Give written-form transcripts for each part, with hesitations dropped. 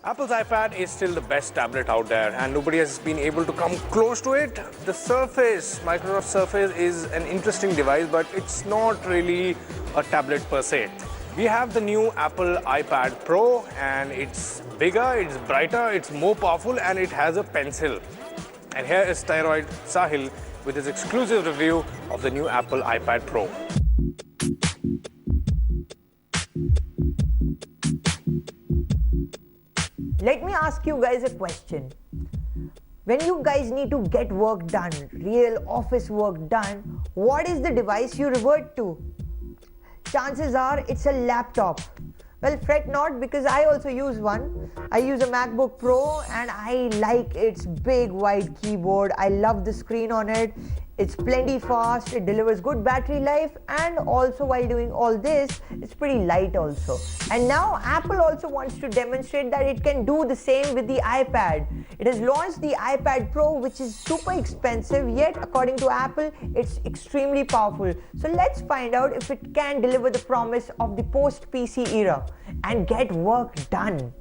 Apple's iPad is still the best tablet out there and nobody has been able to come close to it. The Surface, Microsoft Surface is an interesting device, but it's not really a tablet per se. We have the new Apple iPad Pro and it's bigger, it's brighter, it's more powerful and it has a pencil. And here is Steroid Sahil with his exclusive review of the new Apple iPad Pro. Let me ask you guys a question. When you guys need to get work done, real office work done, what is the device you revert to? Chances are it's a laptop. Well, fret not, because I also use one. I use a MacBook Pro and I like its big wide keyboard. I love the screen on it. It's plenty fast, it delivers good battery life, and also while doing all this, it's pretty light also. And now Apple also wants to demonstrate that it can do the same with the iPad. It has launched the iPad Pro, which is super expensive, yet according to Apple, it's extremely powerful. So let's find out if it can deliver the promise of the post-PC era and get work done.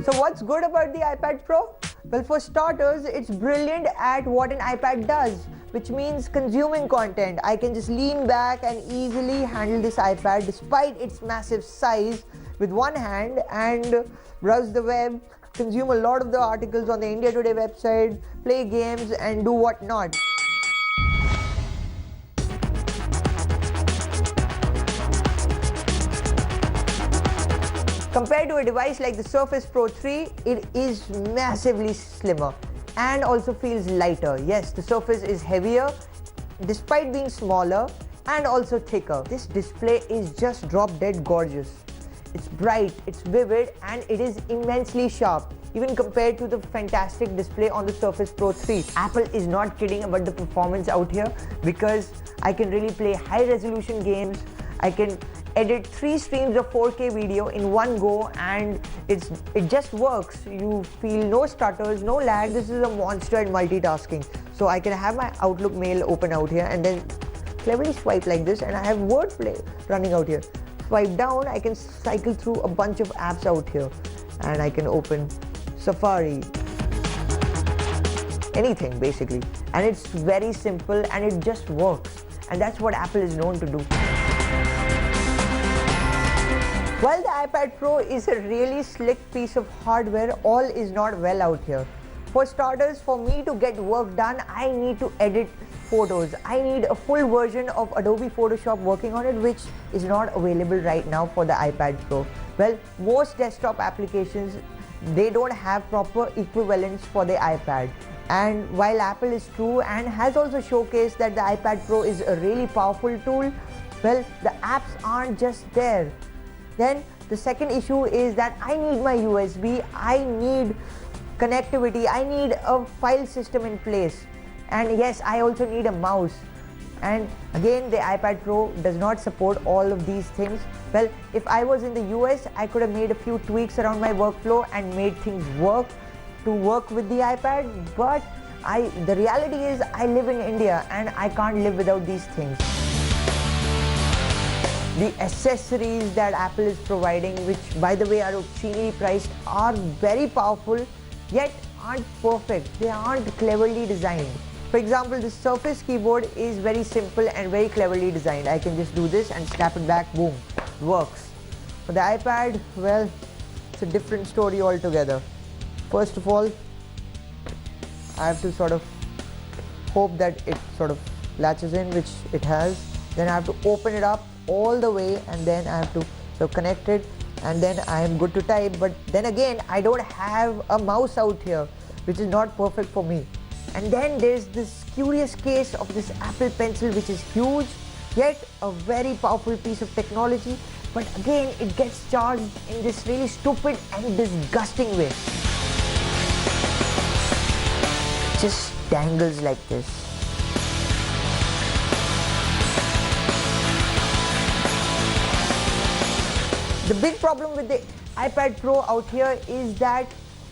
So what's good about the iPad Pro? Well, for starters, it's brilliant at what an iPad does, which means consuming content. I can just lean back and easily handle this iPad despite its massive size with one hand and browse the web, consume a lot of the articles on the India Today website, play games and do whatnot. Compared to a device like the Surface Pro 3, it is massively slimmer and also feels lighter. Yes, the Surface is heavier despite being smaller and also thicker. This display is just drop dead gorgeous. It's bright, it's vivid, and it is immensely sharp, even compared to the fantastic display on the Surface Pro 3. Apple is not kidding about the performance out here, because I can really play high resolution games. I can edit 3 streams of 4K video in one go, and it just works. You feel no stutters, no lag. This is a monster at multitasking. So I can have my Outlook mail open out here and then cleverly swipe like this, and I have wordplay running out here. Swipe down, I can cycle through a bunch of apps out here, and I can open Safari, anything basically. And it's very simple and it just works. And that's what Apple is known to do. While the iPad Pro is a really slick piece of hardware, all is not well out here. For starters, for me to get work done, I need to edit photos. I need a full version of Adobe Photoshop working on it, which is not available right now for the iPad Pro. Well, most desktop applications, they don't have proper equivalents for the iPad. And while Apple is true and has also showcased that the iPad Pro is a really powerful tool, well, the apps aren't just there. Then the second issue is that I need my USB, I need connectivity, I need a file system in place. And yes, I also need a mouse. And again, the iPad Pro does not support all of these things. Well, if I was in the US, I could have made a few tweaks around my workflow and made things work to work with the iPad. But the reality is I live in India and I can't live without these things. The accessories that Apple is providing, which by the way are obscenely priced, are very powerful yet aren't perfect. They aren't cleverly designed. For example, the Surface keyboard is very simple and very cleverly designed. I can just do this and snap it back, boom, works. For the iPad, well, it's a different story altogether. First of all, I have to sort of hope that it sort of latches in, which it has. Then I have to open it up all the way, and then I have to sort of connect it, and then I am good to type. But then again, I don't have a mouse out here, which is not perfect for me. And then there's this curious case of this Apple Pencil, which is huge, yet a very powerful piece of technology. But again, it gets charged in this really stupid and disgusting way. It just dangles like this. The big problem with the iPad Pro out here is that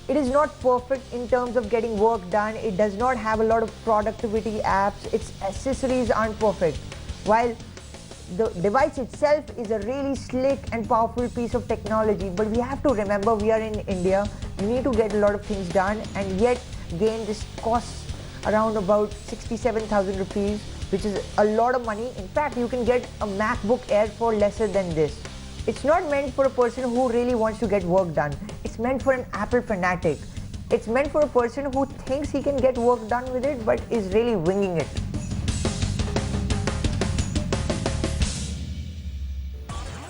it is not perfect in terms of getting work done. It does not have a lot of productivity apps. Its accessories aren't perfect. While The device itself is a really slick and powerful piece of technology, but we have to remember we are in India. We need to get a lot of things done, and yet again this costs around about 67,000 rupees, which is a lot of money. In fact, you can get a MacBook Air for lesser than this. It's not meant for a person who really wants to get work done. It's meant for an Apple fanatic. It's meant for a person who thinks he can get work done with it but is really winging it.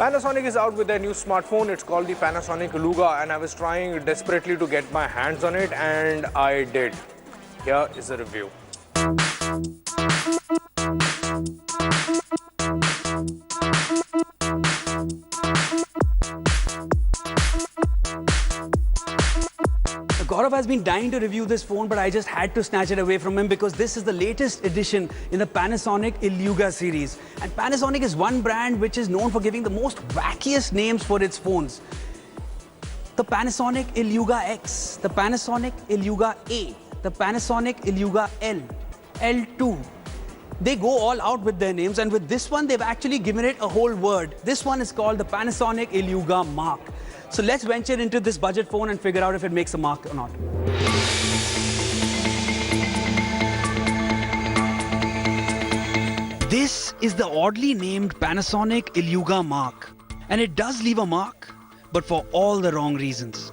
Panasonic is out with their new smartphone. It's called the Panasonic Luga, and I was trying desperately to get my hands on it, and I did. Here is a review. Gaurav has been dying to review this phone, but I just had to snatch it away from him because this is the latest edition in the Panasonic Iluga series. And Panasonic is one brand which is known for giving the most wackiest names for its phones. The Panasonic Iluga X, the Panasonic Iluga A, the Panasonic Iluga L, L2. They go all out with their names, and with this one, they've actually given it a whole word. This one is called the Panasonic Iluga Mark. So let's venture into this budget phone and figure out if it makes a mark or not. This is the oddly named Panasonic Iluga Mark. And it does leave a mark, but for all the wrong reasons.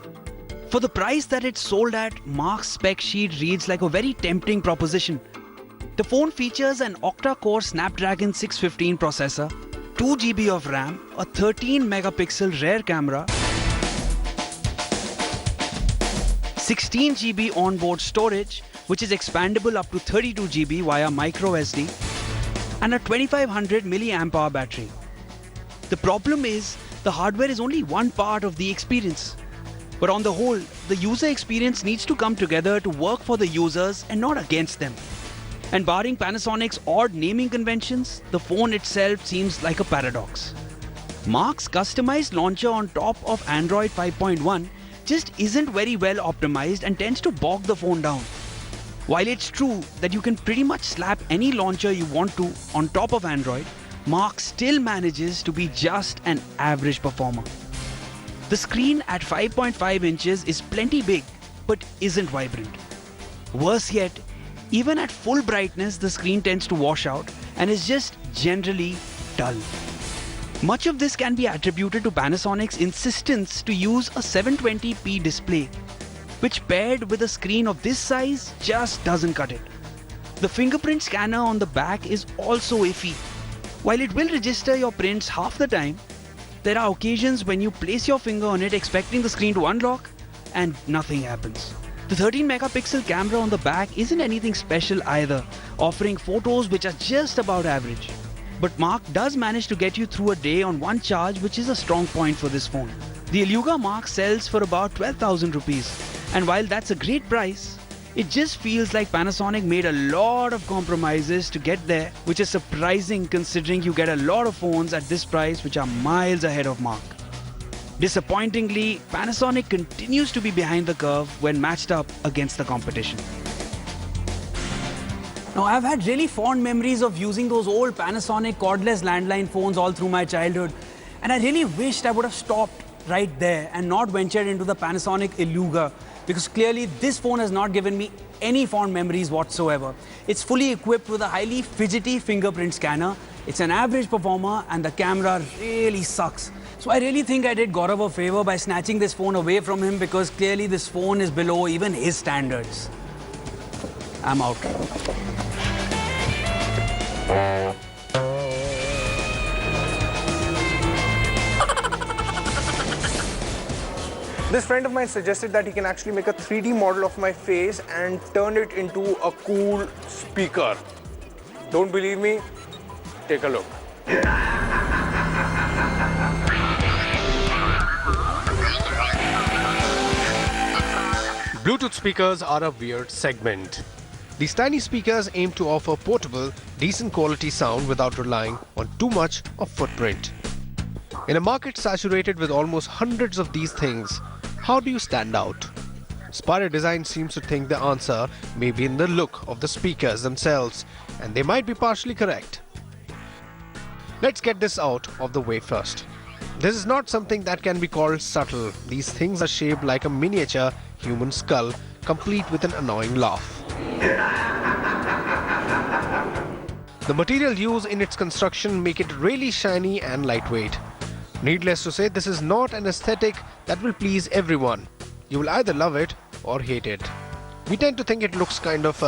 For the price that it's sold at, Mark's spec sheet reads like a very tempting proposition. The phone features an octa-core Snapdragon 615 processor, 2 GB of RAM, a 13 megapixel rear camera, 16 GB onboard storage, which is expandable up to 32 GB via micro SD, and a 2500 mAh battery. The problem is, the hardware is only one part of the experience. But on the whole, the user experience needs to come together to work for the users and not against them. And barring Panasonic's odd naming conventions, the phone itself seems like a paradox. Mark's customized launcher on top of Android 5.1 just isn't very well optimized and tends to bog the phone down. While it's true that you can pretty much slap any launcher you want to on top of Android, Mark still manages to be just an average performer. The screen at 5.5 inches is plenty big, but isn't vibrant. Worse yet, even at full brightness, the screen tends to wash out and is just generally dull. Much of this can be attributed to Panasonic's insistence to use a 720p display, which paired with a screen of this size just doesn't cut it. The fingerprint scanner on the back is also iffy. While it will register your prints half the time, there are occasions when you place your finger on it expecting the screen to unlock and nothing happens. The 13 megapixel camera on the back isn't anything special either, offering photos which are just about average. But Mark does manage to get you through a day on one charge, which is a strong point for this phone. The Iluga Mark sells for about 12,000 rupees. And while that's a great price, it just feels like Panasonic made a lot of compromises to get there, which is surprising considering you get a lot of phones at this price which are miles ahead of Mark. Disappointingly, Panasonic continues to be behind the curve when matched up against the competition. Now, I've had really fond memories of using those old Panasonic cordless landline phones all through my childhood, and I really wished I would have stopped right there and not ventured into the Panasonic Iluga, because clearly this phone has not given me any fond memories whatsoever. It's fully equipped with a highly fidgety fingerprint scanner, it's an average performer, and the camera really sucks. So I really think I did Gaurav a favor by snatching this phone away from him, because clearly this phone is below even his standards. I'm out. This friend of mine suggested that he can actually make a 3D model of my face and turn it into a cool speaker. Don't believe me? Take a look. Bluetooth speakers are a weird segment. These tiny speakers aim to offer portable, decent quality sound without relying on too much of footprint. In a market saturated with almost hundreds of these things, how do you stand out? Spire Design seems to think the answer may be in the look of the speakers themselves, and they might be partially correct. Let's get this out of the way first. This is not something that can be called subtle. These things are shaped like a miniature human skull, complete with an annoying laugh. The material used in its construction make it really shiny and lightweight. Needless to say, this is not an aesthetic that will please everyone. You will either love it or hate it. We tend to think it looks kind of,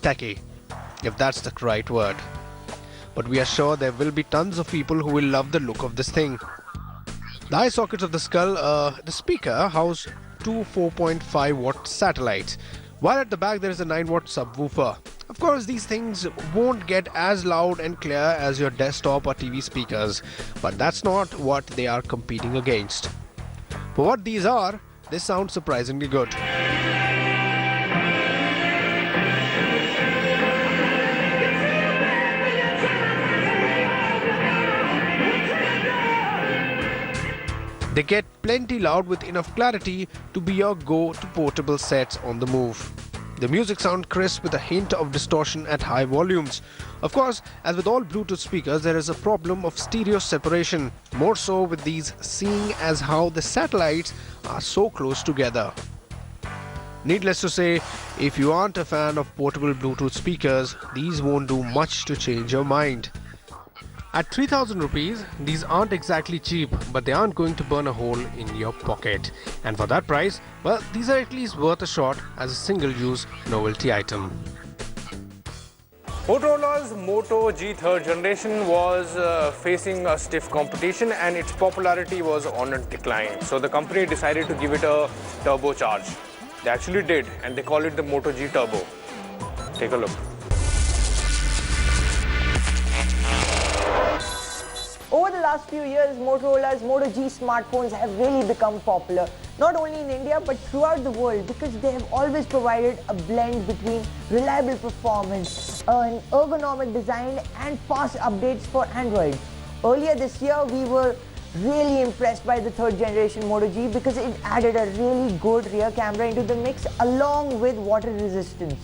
tacky, if that's the right word. But we are sure there will be tons of people who will love the look of this thing. The eye sockets of the skull, the speaker, house two 4.5 watt satellites, while at the back there is a 9 watt subwoofer. Of course, these things won't get as loud and clear as your desktop or TV speakers, but that's not what they are competing against. For what these are, they sound surprisingly good. They get plenty loud with enough clarity to be your go-to portable sets on the move. The music sounds crisp with a hint of distortion at high volumes. Of course, as with all Bluetooth speakers, there is a problem of stereo separation, more so with these, seeing as how the satellites are so close together. Needless to say, if you aren't a fan of portable Bluetooth speakers, these won't do much to change your mind. At 3,000 rupees, these aren't exactly cheap, but they aren't going to burn a hole in your pocket. And for that price, well, these are at least worth a shot as a single-use novelty item. Motorola's Moto G 3rd generation was facing a stiff competition and its popularity was on a decline. So the company decided to give it a turbocharge. They actually did, and they call it the Moto G Turbo. Take a look. Over the last few years, Motorola's Moto G smartphones have really become popular, not only in India but throughout the world, because they have always provided a blend between reliable performance, an ergonomic design and fast updates for Android. Earlier this year, we were really impressed by the 3rd generation Moto G because it added a really good rear camera into the mix along with water resistance.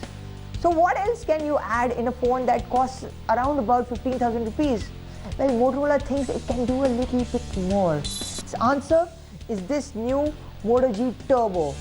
So what else can you add in a phone that costs around about 15,000 rupees? Well, Motorola thinks it can do a little bit more. Its answer is this new Moto G Turbo.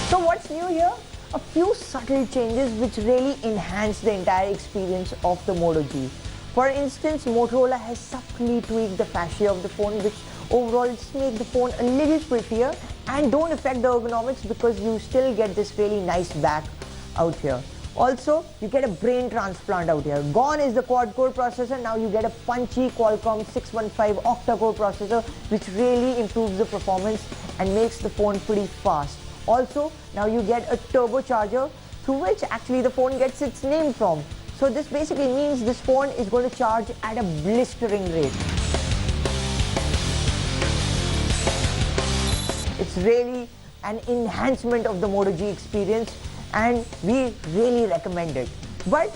So what's new here? A few subtle changes which really enhance the entire experience of the Moto G. For instance, Motorola has subtly tweaked the fascia of the phone, which overall just make the phone a little prettier and don't affect the ergonomics because you still get this really nice back out here. Also, you get a brain transplant out here. Gone is the quad-core processor, now you get a punchy Qualcomm 615 octa-core processor which really improves the performance and makes the phone pretty fast. Also, now you get a turbocharger through which actually the phone gets its name from. So this basically means this phone is going to charge at a blistering rate. It's really an enhancement of the Moto G experience and we really recommend it. But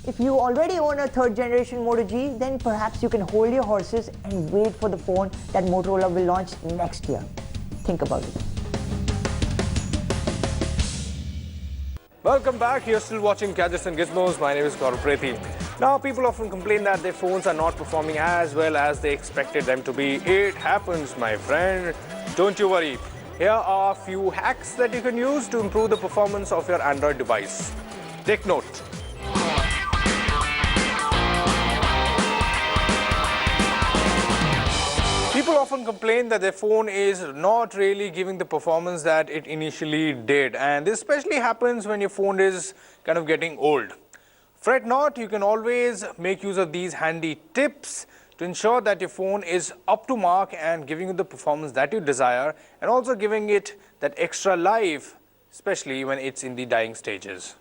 if you already own a 3rd generation Moto G, then perhaps you can hold your horses and wait for the phone that Motorola will launch next year. Think about it. Welcome back. You're still watching Gadgets and Gizmos. My name is Gaurav Prethi. Now, people often complain that their phones are not performing as well as they expected them to be. It happens, my friend. Don't you worry. Here are a few hacks that you can use to improve the performance of your Android device. Take note. People often complain that their phone is not really giving the performance that it initially did, and this especially happens when your phone is kind of getting old. Fret not, you can always make use of these handy tips to ensure that your phone is up to mark and giving you the performance that you desire, and also giving it that extra life, especially when it's in the dying stages.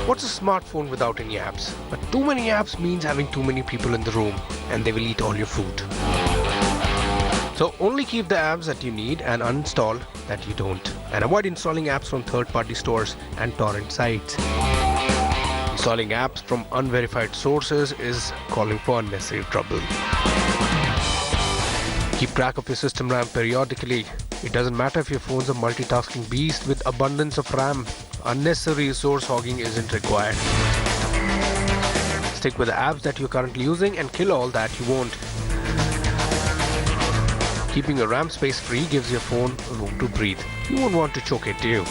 What's a smartphone without any apps? But too many apps means having too many people in the room and they will eat all your food. So only keep the apps that you need and uninstall that you don't. And avoid installing apps from third-party stores and torrent sites. Installing apps from unverified sources is calling for unnecessary trouble. Keep track of your system RAM periodically. It doesn't matter if your phone's a multitasking beast with abundance of RAM. Unnecessary resource hogging isn't required. Stick with the apps that you're currently using and kill all that you won't. Keeping your RAM space free gives your phone room to breathe. You won't want to choke it, do you?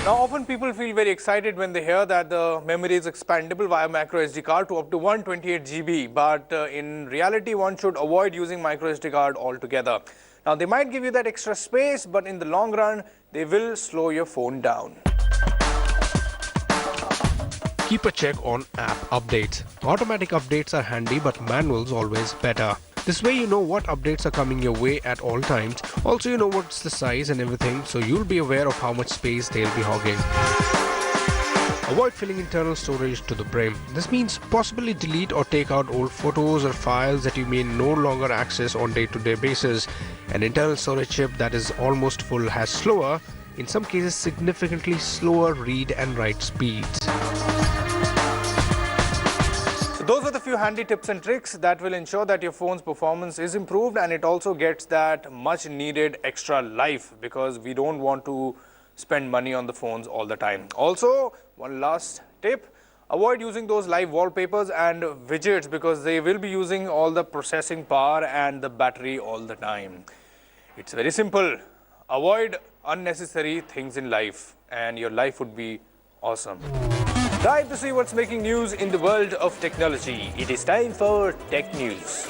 Now, often people feel very excited when they hear that the memory is expandable via micro SD card to up to 128 GB. But in reality, one should avoid using micro SD card altogether. Now, they might give you that extra space, but in the long run, they will slow your phone down. Keep a check on app updates. Automatic updates are handy, but manuals always better. This way you know what updates are coming your way at all times. Also, you know what's the size and everything, so you'll be aware of how much space they'll be hogging. Avoid filling internal storage to the brim. This means possibly delete or take out old photos or files that you may no longer access on day-to-day basis. An internal storage chip that is almost full has slower, in some cases significantly slower read and write speeds. Those are the few handy tips and tricks that will ensure that your phone's performance is improved, and it also gets that much needed extra life, because we don't want to spend money on the phones all the time. Also, one last tip, avoid using those live wallpapers and widgets, because they will be using all the processing power and the battery all the time. It's very simple. Avoid unnecessary things in life and your life would be awesome. Time to see what's making news in the world of technology. It is time for Tech News.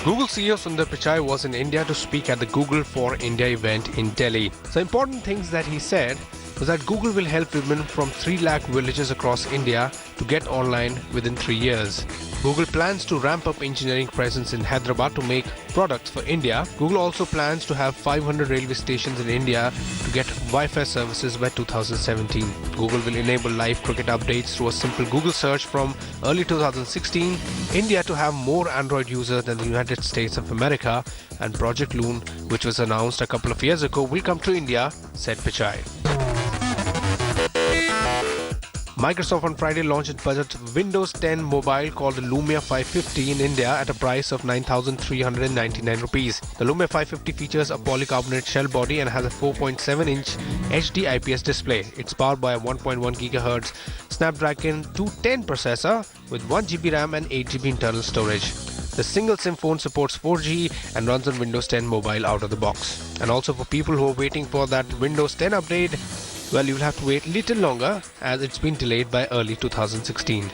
Google CEO Sundar Pichai was in India to speak at the Google for India event in Delhi. The important things that he said was that Google will help women from 3 lakh villages across India to get online within 3 years. Google plans to ramp up engineering presence in Hyderabad to make products for India. Google also plans to have 500 railway stations in India to get Wi-Fi services by 2017. Google will enable live cricket updates through a simple Google search from early 2016. India to have more Android users than the United States of America, and Project Loon, which was announced a couple of years ago, will come to India, said Pichai. Microsoft on Friday launched its budget Windows 10 mobile called the Lumia 550 in India at a price of 9,399 rupees. The Lumia 550 features a polycarbonate shell body and has a 4.7-inch HD IPS display. It's powered by a 1.1 GHz Snapdragon 210 processor with 1 GB RAM and 8 GB internal storage. The single SIM phone supports 4G and runs on Windows 10 mobile out of the box. And also for people who are waiting for that Windows 10 update, well, you'll have to wait a little longer as it's been delayed by early 2016.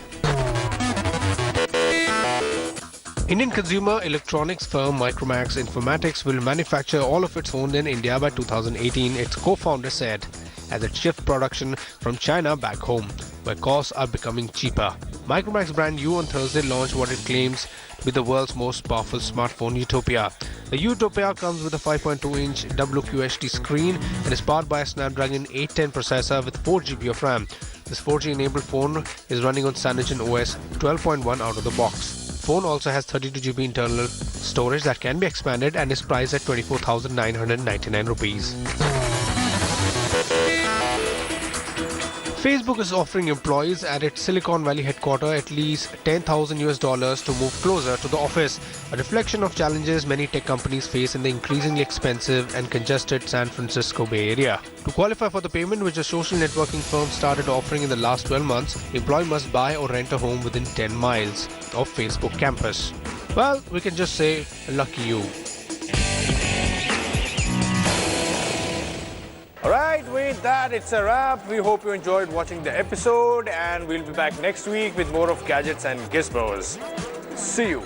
Indian consumer electronics firm Micromax Informatics will manufacture all of its phones in India by 2018, its co-founder said, as it shifts production from China back home, where costs are becoming cheaper. Micromax brand U on Thursday launched what it claims to be the world's most powerful smartphone, Utopia. The Utopia comes with a 5.2-inch WQHD screen and is powered by a Snapdragon 810 processor with 4 GB of RAM. This 4G-enabled phone is running on Cyanogen OS 12.1 out of the box. The phone also has 32 GB internal storage that can be expanded and is priced at 24,999 rupees. Facebook is offering employees at its Silicon Valley headquarters at least $10,000 to move closer to the office, a reflection of challenges many tech companies face in the increasingly expensive and congested San Francisco Bay Area. To qualify for the payment, which a social networking firm started offering in the last 12 months, the employee must buy or rent a home within 10 miles of Facebook campus. Well, we can just say, lucky you. Alright, with that, it's a wrap. We hope you enjoyed watching the episode, and we'll be back next week with more of Gadgets and Gizmos. See you.